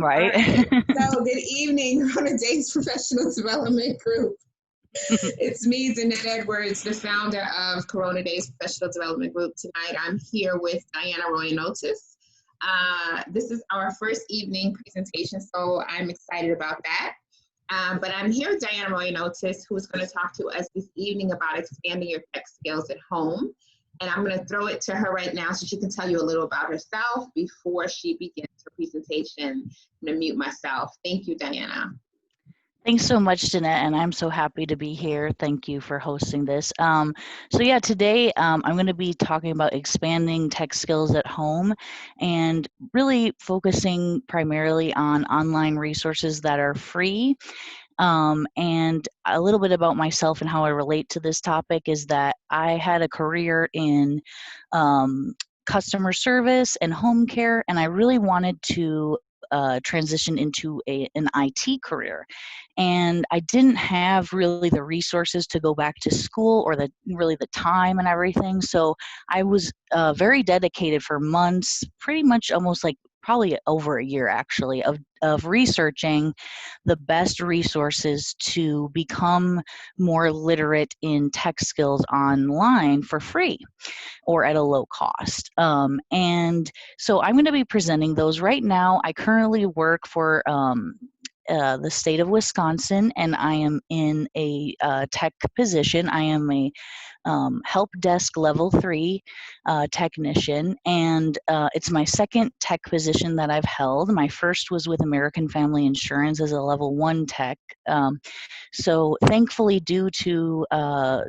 All Right? right. So good evening on the Daze Professional Development Group. It's me, Danette Edwards, the founder of Corona Daze Professional Development Group. Tonight I'm here with Diana Roiniotis. This is our first evening presentation, so I'm excited about that. But I'm here with Diana Roiniotis, who is going to talk to us this evening about expanding your tech skills at home. And I'm going to throw it to her right now so she can tell you a little about herself before she begins her presentation. I'm going to mute myself. Thank you, Diana. Thanks so much, Jeanette, and I'm so happy to be here. Thank you for hosting this. So yeah, today I'm going to be talking about expanding tech skills at home and really focusing primarily on online resources that are free. And a little bit about myself and how I relate to this topic is that I had a career in customer service and home care, and I really wanted to transition into an IT career. And I didn't have really the resources to go back to school or really the time and everything. So I was very dedicated for months, pretty much almost like probably over a year actually, of researching the best resources to become more literate in tech skills online for free or at a low cost. And so I'm going to be presenting those right now. I currently work for the state of Wisconsin, and I am in a tech position. I am a help desk level 3 technician, and it's my second tech position that I've held. My first was with American Family Insurance as a level 1 tech. So thankfully, due to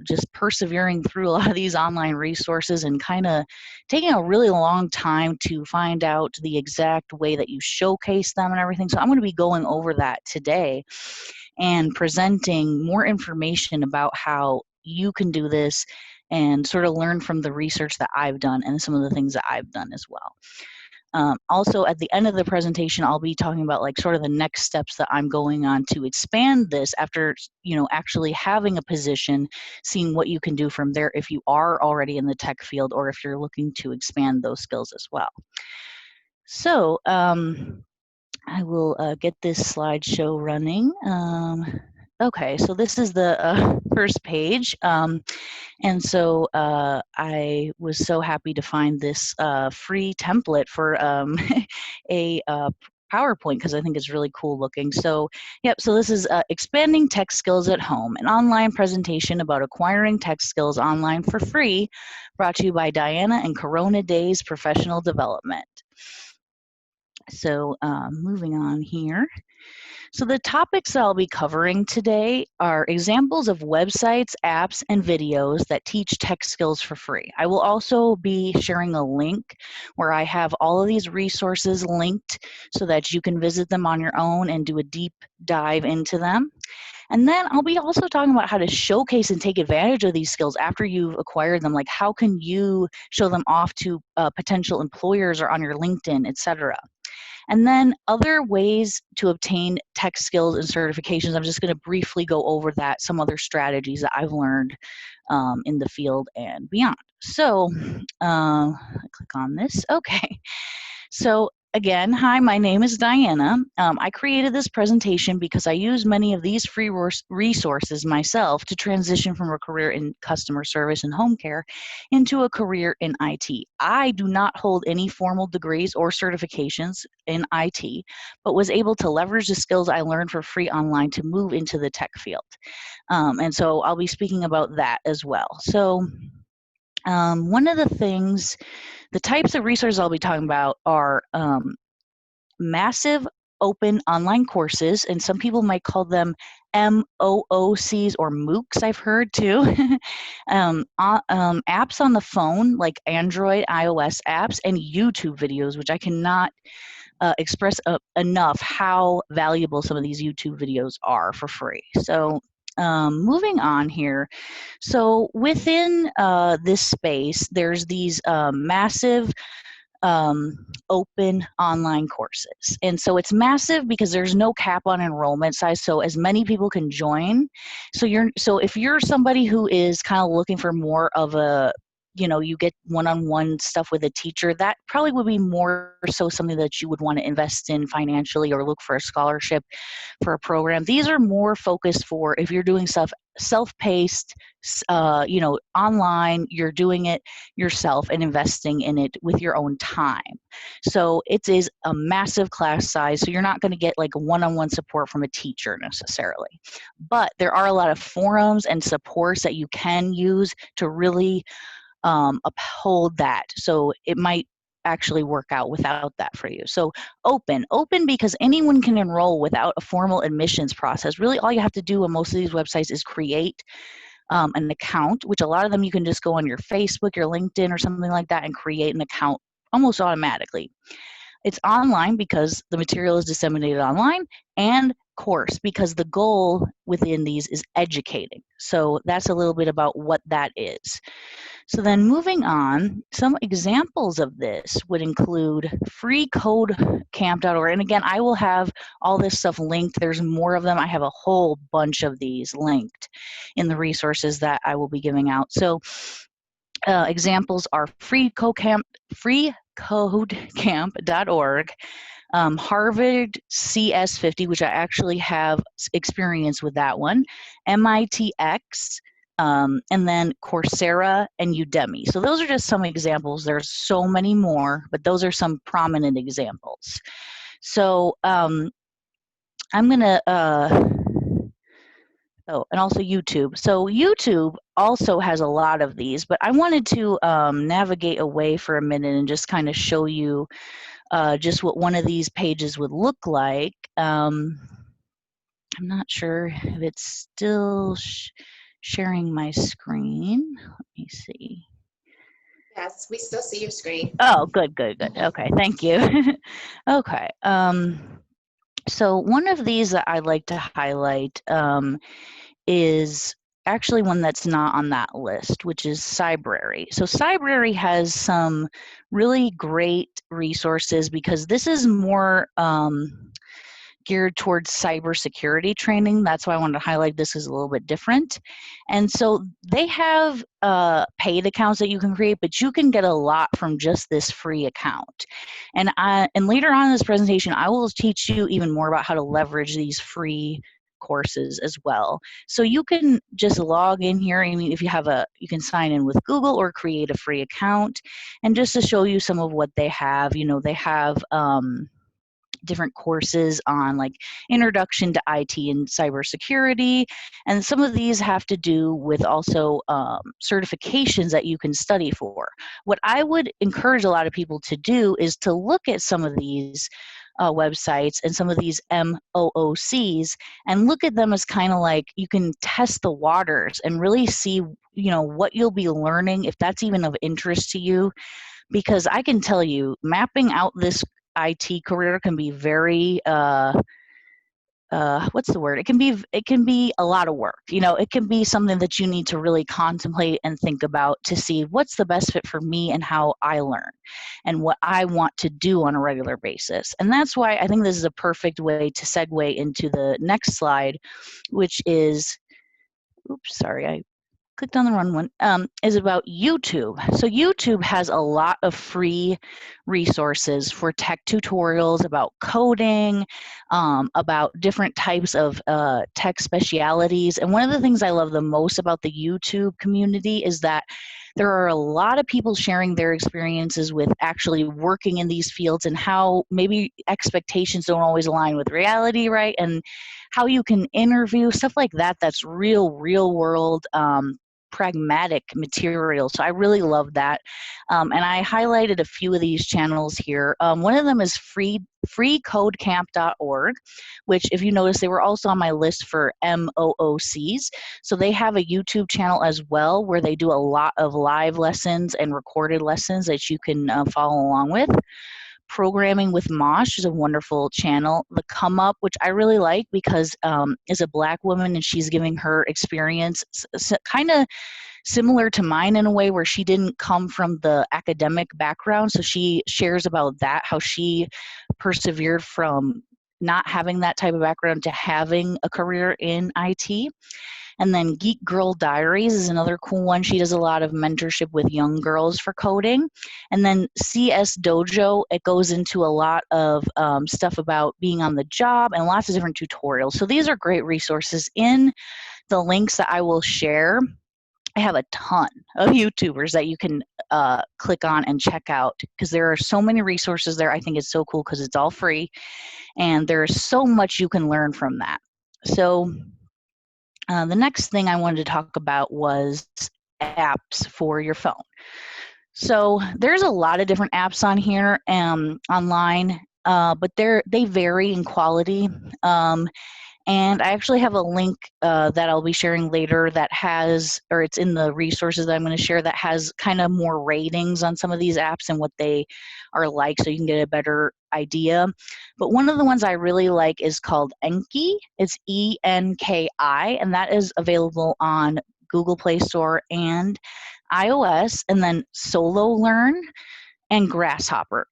just persevering through a lot of these online resources and kind of taking a really long time to find out the exact way that you showcase them and everything. So I'm going to be going over that today and presenting more information about how you can do this and sort of learn from the research that I've done and some of the things that I've done as well. Also, at the end of the presentation, I'll be talking about like sort of the next steps that I'm going on to expand this after, actually having a position, seeing what you can do from there if you are already in the tech field or if you're looking to expand those skills as well. So I will get this slideshow running. Okay, so this is the first page. And so I was so happy to find this free template for a PowerPoint because I think it's really cool looking. So, yep, so this is Expanding Tech Skills at Home, an online presentation about acquiring tech skills online for free, brought to you by Diana and Corona Daze Professional Development. So moving on here. So the topics that I'll be covering today are examples of websites, apps, and videos that teach tech skills for free. I will also be sharing a link where I have all of these resources linked so that you can visit them on your own and do a deep dive into them. And then I'll be also talking about how to showcase and take advantage of these skills after you've acquired them. Like how can you show them off to potential employers or on your LinkedIn, etc. And then other ways to obtain tech skills and certifications. I'm just going to briefly go over that, some other strategies that I've learned in the field and beyond. So click on this. Okay. So again, hi, my name is Diana. I created this presentation because I use many of these free resources myself to transition from a career in customer service and home care into a career in IT. I do not hold any formal degrees or certifications in IT, but was able to leverage the skills I learned for free online to move into the tech field. And so I'll be speaking about that as well. So one of the types of resources I'll be talking about are massive open online courses, and some people might call them MOOCs or MOOCs, I've heard too. Apps on the phone like Android, iOS apps, and YouTube videos, which I cannot express enough how valuable some of these YouTube videos are for free. So moving on here. So within this space, there's these massive open online courses. And so it's massive because there's no cap on enrollment size, so as many people can join. So if you're somebody who is kind of looking for more of a you get one-on-one stuff with a teacher, that probably would be more so something that you would want to invest in financially or look for a scholarship for a program. These are more focused for if you're doing stuff self-paced, online, you're doing it yourself and investing in it with your own time. So it is a massive class size, so you're not going to get like one-on-one support from a teacher necessarily. But there are a lot of forums and supports that you can use to really uphold that. So it might actually work out without that for you. So open because anyone can enroll without a formal admissions process. Really all you have to do on most of these websites is create an account, which a lot of them you can just go on your Facebook, your LinkedIn or something like that and create an account almost automatically. It's online because the material is disseminated online, and course because the goal within these is educating. So that's a little bit about what that is. So then moving on, some examples of this would include freecodecamp.org. And again, I will have all this stuff linked. There's more of them. I have a whole bunch of these linked in the resources that I will be giving out. So examples are freecodecamp.org, Harvard CS50, which I actually have experience with that one, MITx, and then Coursera and Udemy. So those are just some examples. There's so many more, but those are some prominent examples. So I'm going to, and also YouTube. So YouTube also has a lot of these, but I wanted to navigate away for a minute and just kind of show you just what one of these pages would look like. I'm not sure if it's still sharing my screen. Let me see. Yes, we still see your screen. Oh, good. Okay, thank you. Okay. So one of these that I'd like to highlight is actually one that's not on that list, which is Cybrary. So Cybrary has some really great resources because this is more geared towards cybersecurity training. That's why I wanted to highlight this is a little bit different. And so they have paid accounts that you can create, but you can get a lot from just this free account. And later on in this presentation, I will teach you even more about how to leverage these free courses as well. So you can just log in here. I mean, if you have you can sign in with Google or create a free account. And just to show you some of what they have, they have different courses on like introduction to IT and cybersecurity. And some of these have to do with also certifications that you can study for. What I would encourage a lot of people to do is to look at some of these websites and some of these MOOCs and look at them as kind of like you can test the waters and really see, what you'll be learning, if that's even of interest to you. Because I can tell you, mapping out this IT career can be very what's the word? It can be a lot of work. It can be something that you need to really contemplate and think about to see what's the best fit for me and how I learn and what I want to do on a regular basis. And that's why I think this is a perfect way to segue into the next slide, which is, oops, sorry, I clicked on the wrong one, is about YouTube. So YouTube has a lot of free resources for tech tutorials about coding, about different types of tech specialities. And one of the things I love the most about the YouTube community is that there are a lot of people sharing their experiences with actually working in these fields and how maybe expectations don't always align with reality, right? And how you can interview, stuff like that, that's real world pragmatic material. So I really love that. And I highlighted a few of these channels here. One of them is freecodecamp.org, which if you notice, they were also on my list for MOOCs. So they have a YouTube channel as well where they do a lot of live lessons and recorded lessons that you can follow along with. Programming with Mosh is a wonderful channel. The Come Up, which I really like because is a Black woman and she's giving her experience kind of similar to mine in a way where she didn't come from the academic background. So she shares about that, how she persevered from not having that type of background to having a career in IT. And then Geek Girl Diaries is another cool one. She does a lot of mentorship with young girls for coding. And then CS Dojo, it goes into a lot of stuff about being on the job and lots of different tutorials. So these are great resources. In the links that I will share, I have a ton of YouTubers that you can click on and check out, because there are so many resources there. I think it's so cool because it's all free, and there's so much you can learn from that. So the next thing I wanted to talk about was apps for your phone. So there's a lot of different apps on here online, but they vary in quality. And I actually have a link that I'll be sharing later that has, or it's in the resources that I'm going to share, that has kind of more ratings on some of these apps and what they are like, so you can get a better idea. But one of the ones I really like is called Enki. It's ENKI, and that is available on Google Play Store and iOS. And then Solo Learn and Grasshopper.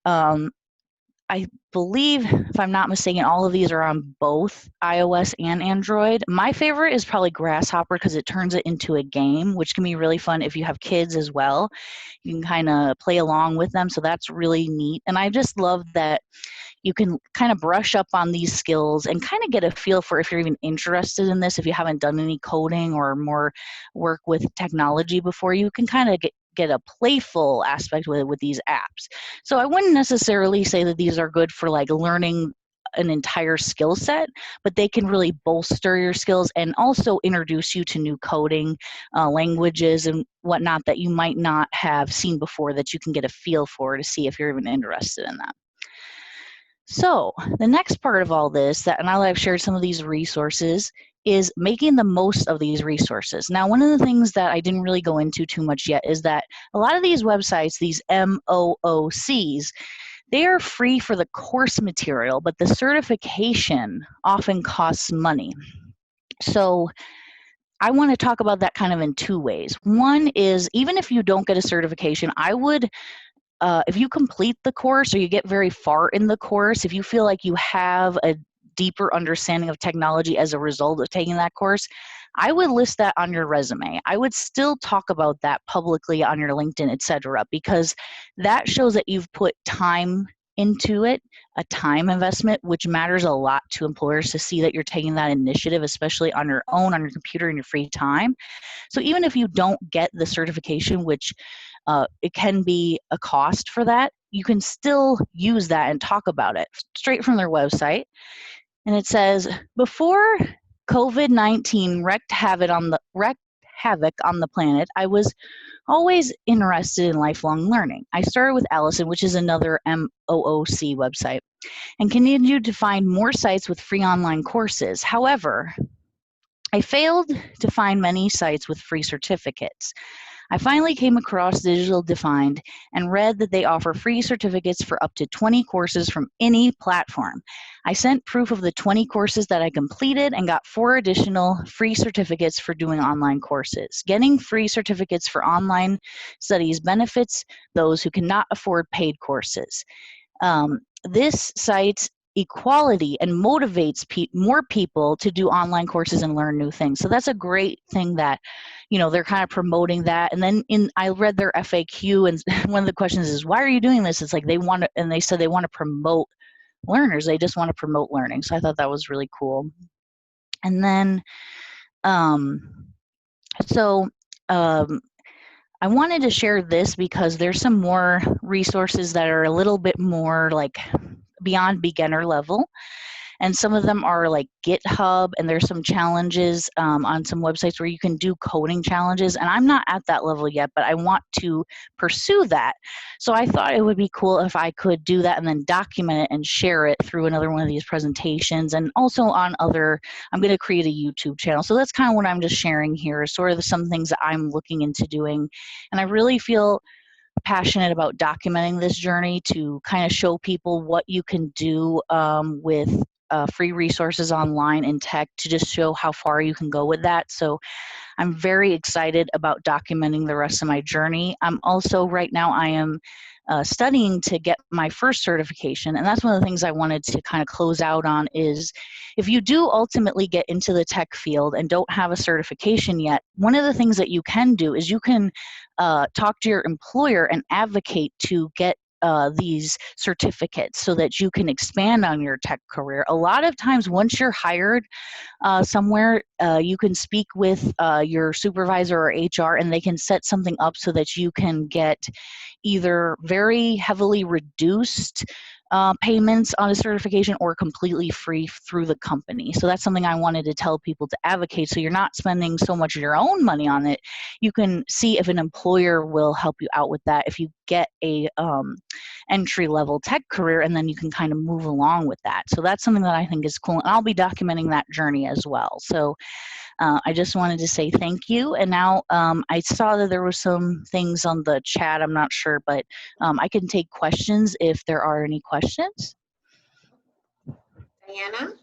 I believe, if I'm not mistaken, all of these are on both iOS and Android. My favorite is probably Grasshopper because it turns it into a game, which can be really fun if you have kids as well. You can kind of play along with them, so that's really neat. And I just love that you can kind of brush up on these skills and kind of get a feel for if you're even interested in this. If you haven't done any coding or more work with technology before, you can kind of get a playful aspect with these apps. So I wouldn't necessarily say that these are good for like learning an entire skill set, but they can really bolster your skills and also introduce you to new coding languages and whatnot that you might not have seen before, that you can get a feel for to see if you're even interested in that. So the next part of all this, and now that I've shared some of these resources, is making the most of these resources. Now, one of the things that I didn't really go into too much yet is that a lot of these websites, these MOOCs, they are free for the course material, but the certification often costs money. So I want to talk about that kind of in two ways. One is, even if you don't get a certification, I would if you complete the course or you get very far in the course, if you feel like you have a deeper understanding of technology as a result of taking that course, I would list that on your resume. I would still talk about that publicly on your LinkedIn, etc., because that shows that you've put time into it, a time investment, which matters a lot to employers, to see that you're taking that initiative, especially on your own, on your computer, in your free time. So even if you don't get the certification, which it can be a cost for that, you can still use that and talk about it straight from their website. And it says, before COVID-19 wreaked havoc on the planet, I was always interested in lifelong learning. I started with Allison, which is another MOOC website, and continued to find more sites with free online courses. However, I failed to find many sites with free certificates. I finally came across Digital Defined and read that they offer free certificates for up to 20 courses from any platform. I sent proof of the 20 courses that I completed and got 4 additional free certificates for doing online courses. Getting free certificates for online studies benefits those who cannot afford paid courses. This cites equality and motivates more people to do online courses and learn new things. So that's a great thing that, they're kind of promoting that. And then I read their FAQ, and one of the questions is, why are you doing this? It's like they said they want to promote learners. They just want to promote learning. So I thought that was really cool. And then, I wanted to share this because there's some more resources that are a little bit more like beyond beginner level. And some of them are like GitHub, and there's some challenges on some websites where you can do coding challenges. And I'm not at that level yet, but I want to pursue that. So I thought it would be cool if I could do that and then document it and share it through another one of these presentations. And also on I'm going to create a YouTube channel. So that's kind of what I'm just sharing here, is sort of some things that I'm looking into doing. And I really feel passionate about documenting this journey to kind of show people what you can do with free resources online in tech, to just show how far you can go with that. So I'm very excited about documenting the rest of my journey. I'm also, right now, I am studying to get my first certification. And that's one of the things I wanted to kind of close out on is if you do ultimately get into the tech field and don't have a certification yet, one of the things that you can do is you can talk to your employer and advocate to get these certificates so that you can expand on your tech career. A lot of times once you're hired somewhere, you can speak with your supervisor or HR and they can set something up so that you can get either very heavily reduced payments on a certification or completely free through the company. So that's something I wanted to tell people to advocate, so you're not spending so much of your own money on it. You can see if an employer will help you out with that if you get a entry-level tech career, and then you can kind of move along with that. So that's something that I think is cool, and I'll be documenting that journey as well. So I just wanted to say thank you. And now I saw that there were some things on the chat. I'm not sure, but I can take questions if there are any questions. Diana?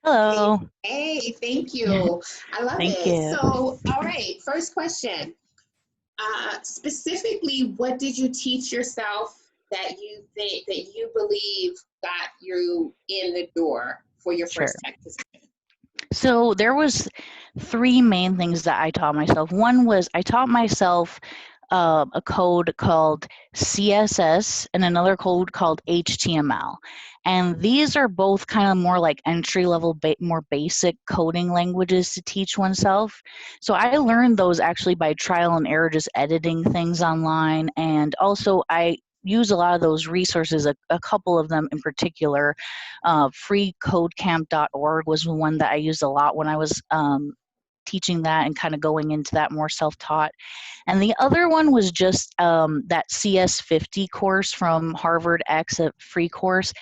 Hello. Hey, thank you. I love Thank it. you. So, all right, first question. Specifically, what did you teach yourself that you believe got you in the door for your Sure. first tech position? So there was 3 main things that I taught myself. One was I taught myself a code called CSS and another code called HTML. And these are both kind of more like entry-level, more basic coding languages to teach oneself. So I learned those actually by trial and error, just editing things online. And also I use a lot of those resources, a couple of them in particular. Freecodecamp.org was one that I used a lot when I was teaching that and kind of going into that more self-taught. And the other one was just that CS50 course from Harvard X, a free course.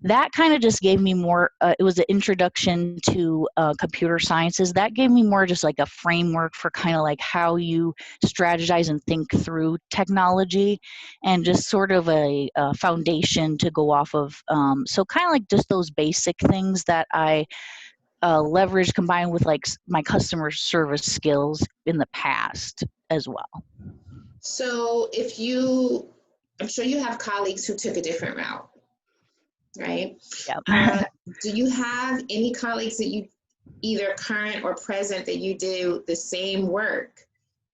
That kind of just gave me more, it was an introduction to computer sciences. That gave me more just like a framework for kind of like how you strategize and think through technology, and just sort of a foundation to go off of. So kind of like just those basic things that I leverage combined with like my customer service skills in the past as well. So I'm sure you have colleagues who took a different route, right? Yeah. Do you have any colleagues that you, either current or present, that you do the same work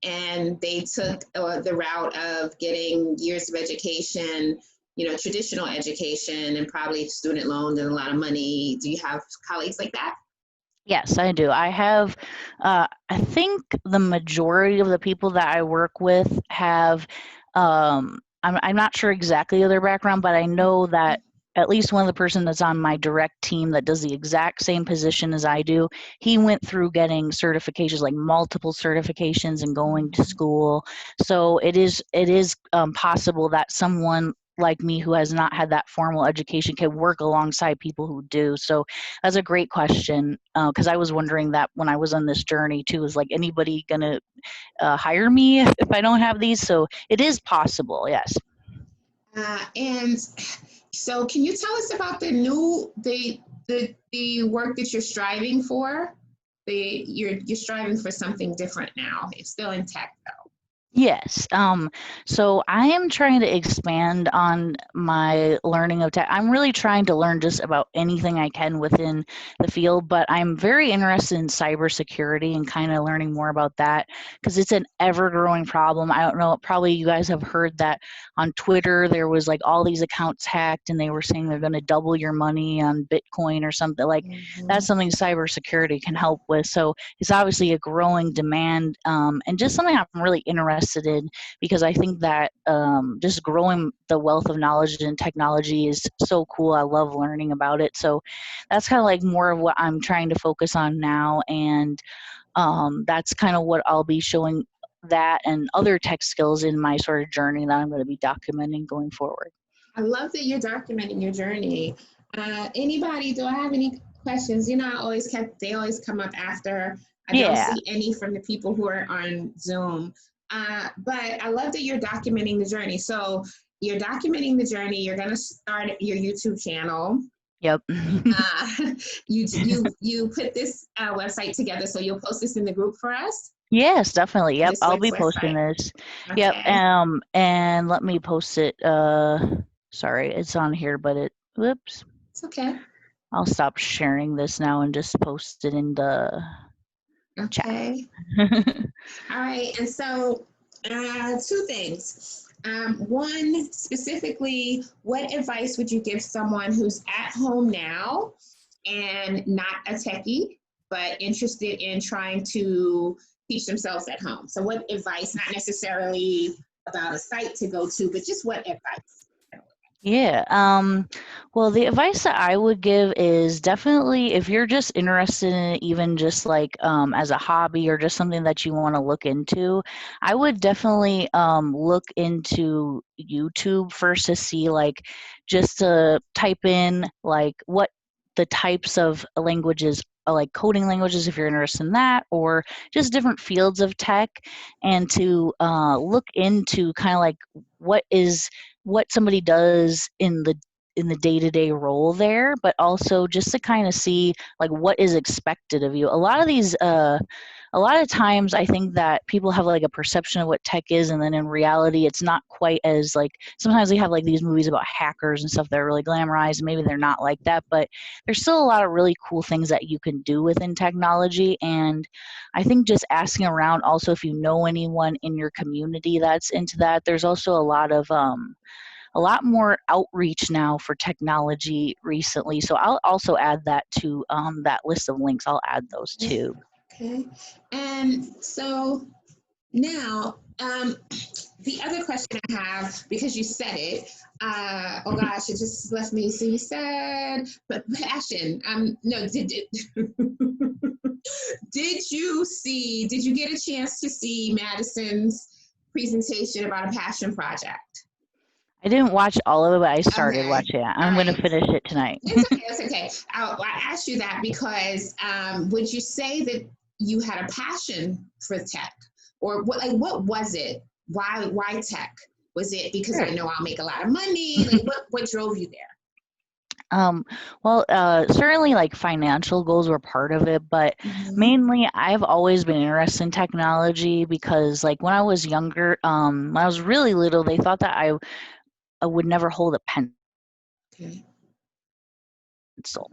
and they took the route of getting years of education, traditional education, and probably student loans and a lot of money? Do you have colleagues like that? Yes, I do. I have, I think the majority of the people that I work with have, I'm not sure exactly their background, but I know that at least one of the person that's on my direct team that does the exact same position as I do, he went through getting certifications, like multiple certifications and going to school. So it is possible that someone like me who has not had that formal education can work alongside people who do. So that's a great question, because I was wondering that when I was on this journey too. Is like, anybody gonna hire me if I don't have these? So it is possible, yes. And so, can you tell us about the work that you're striving for? You're striving for something different now. It's still in tech though. Yes. So I am trying to expand on my learning of tech. I'm really trying to learn just about anything I can within the field, but I'm very interested in cybersecurity and kind of learning more about that because it's an ever-growing problem. I don't know, probably you guys have heard that on Twitter there was like all these accounts hacked and they were saying they're going to double your money on Bitcoin or something. Like that's something cybersecurity can help with. So it's obviously a growing demand, and just something I'm really interested in, because I think that just growing the wealth of knowledge and technology is so cool. I love learning about it. So that's kind of like more of what I'm trying to focus on now. And that's kind of what I'll be showing, that and other tech skills in my sort of journey that I'm going to be documenting going forward. I love that you're documenting your journey. Anybody, do I have any questions? They always come up after. I don't see any from the people who are on Zoom. But I love that you're documenting the journey. So you're documenting the journey. You're going to start your YouTube channel. Yep. You put this website together, so you'll post this in the group for us? Yes, definitely. Yep, This I'll be posting website. this. Yep. Okay. And let me post it. Sorry, it's on here, but whoops. It's okay. I'll stop sharing this now and just post it in the chat. Okay. All right. And so, two things. One, specifically, what advice would you give someone who's at home now and not a techie, but interested in trying to teach themselves at home? So, what advice, not necessarily about a site to go to, but just what advice? Yeah. Well, the advice that I would give is definitely if you're just interested in it, even just like as a hobby or just something that you want to look into, I would definitely look into YouTube first to see like just to type in like what the types of languages like coding languages if you're interested in that or just different fields of tech and to look into kind of like what somebody does in the day-to-day role there, but also just to kind of see like what is expected of you. A lot of times I think that people have like a perception of what tech is, and then in reality it's not quite as like, sometimes we have like these movies about hackers and stuff that are really glamorized, and maybe they're not like that, but there's still a lot of really cool things that you can do within technology. And I think just asking around, also if you know anyone in your community that's into that, there's also a lot more outreach now for technology recently. So I'll also add that to that list of links. I'll add those too. Okay. And so now, the other question I have, because you said it, oh gosh, it just left me. So you said, but passion. No, did you get a chance to see Madison's presentation about a passion project? I didn't watch all of it, but I started Okay. watching it. All I'm going to right. finish it tonight. It's okay. It's okay. I asked you that because would you say that you had a passion for tech, or what was it? Why tech? Was it because I Sure. know I'll make a lot of money? Like what drove you there? Well, certainly like financial goals were part of it, but Mm-hmm. mainly I've always been interested in technology because like when I was younger, when I was really little, they thought that I would never hold a pencil. Okay.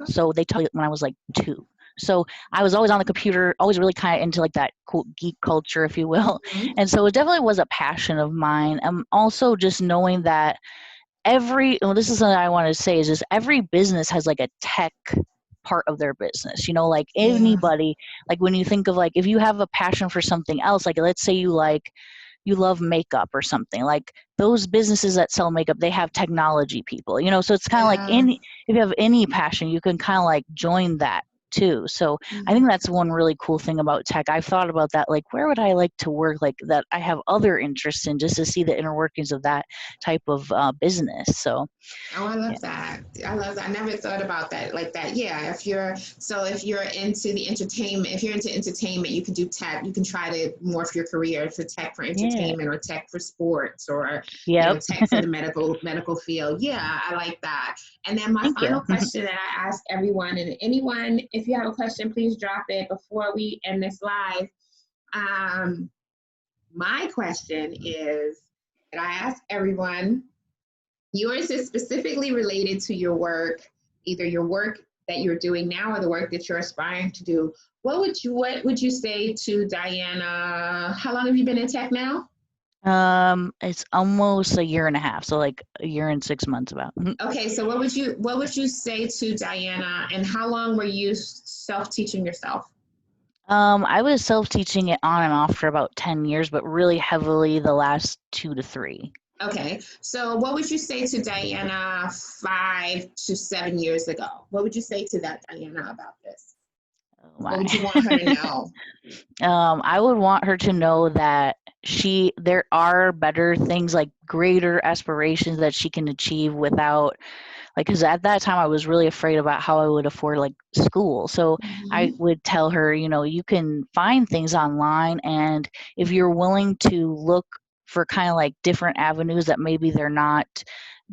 So they taught me when I was like 2. So I was always on the computer, always really kind of into like that cool geek culture, if you will. Mm-hmm. And so it definitely was a passion of mine. Also just knowing that this is something I want to say is just every business has like a tech part of their business, like Yeah. anybody, like when you think of like, if you have a passion for something else, like let's say you love makeup or something, like those businesses that sell makeup, they have technology people, so it's kind of like Yeah. if you have any passion, you can kind of like join that too. So I think that's one really cool thing about tech. I've thought about that, like where would I like to work, like that I have other interests in, just to see the inner workings of that type of business. So Oh, I yeah. love that. I love that. I never thought about that like that. Yeah, if you're into the entertainment, if you're into entertainment, you can do tech. You can try to morph your career to tech for Yeah. entertainment or tech for sports or Yep. tech for the medical field. Yeah, I like that. And then my Thank you. final question that I ask everyone, and anyone, if you have a question, please drop it before we end this live. My question is that I ask everyone. Yours is specifically related to your work, either your work that you're doing now or the work that you're aspiring to do. What would you say to Diana? How long have you been in tech now? It's almost a year and a half, so like a year and 6 months about. Okay, so what would you say to Diana, and how long were you self-teaching yourself? I was self-teaching it on and off for about 10 years, but really heavily the last 2 to 3. Okay, so what would you say to Diana 5 to 7 years ago? What would you say to that Diana about this? Oh What my. would you want her to know? I would want her to know that there are better things, like greater aspirations that she can achieve without, like, because at that time I was really afraid about how I would afford like school. So I Mm-hmm. would tell her, you can find things online, and if you're willing to look for kind of like different avenues that maybe they're not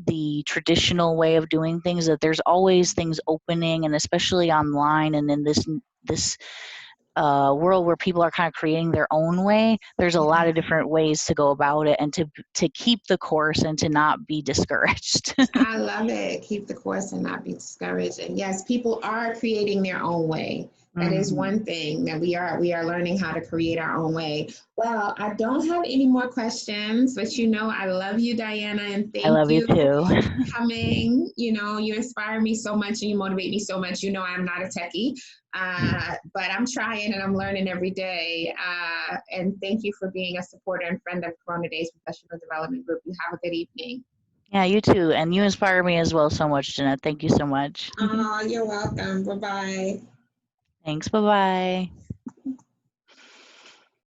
the traditional way of doing things, that there's always things opening, and especially online and in this world where people are kind of creating their own way, there's a lot of different ways to go about it and to keep the course and to not be discouraged. I love it. Keep the course and not be discouraged. And yes, people are creating their own way. That is one thing that we are learning how to create our own way. Well, I don't have any more questions, but I love you, Diana, and I love you you too. for coming. You inspire me so much and you motivate me so much. I'm not a techie, but I'm trying and I'm learning every day. And thank you for being a supporter and friend of Corona Daze Professional Development Group. You have a good evening. Yeah, you too. And you inspire me as well so much, Jeanette. Thank you so much. Oh, you're welcome. Bye-bye. Thanks. Bye-bye.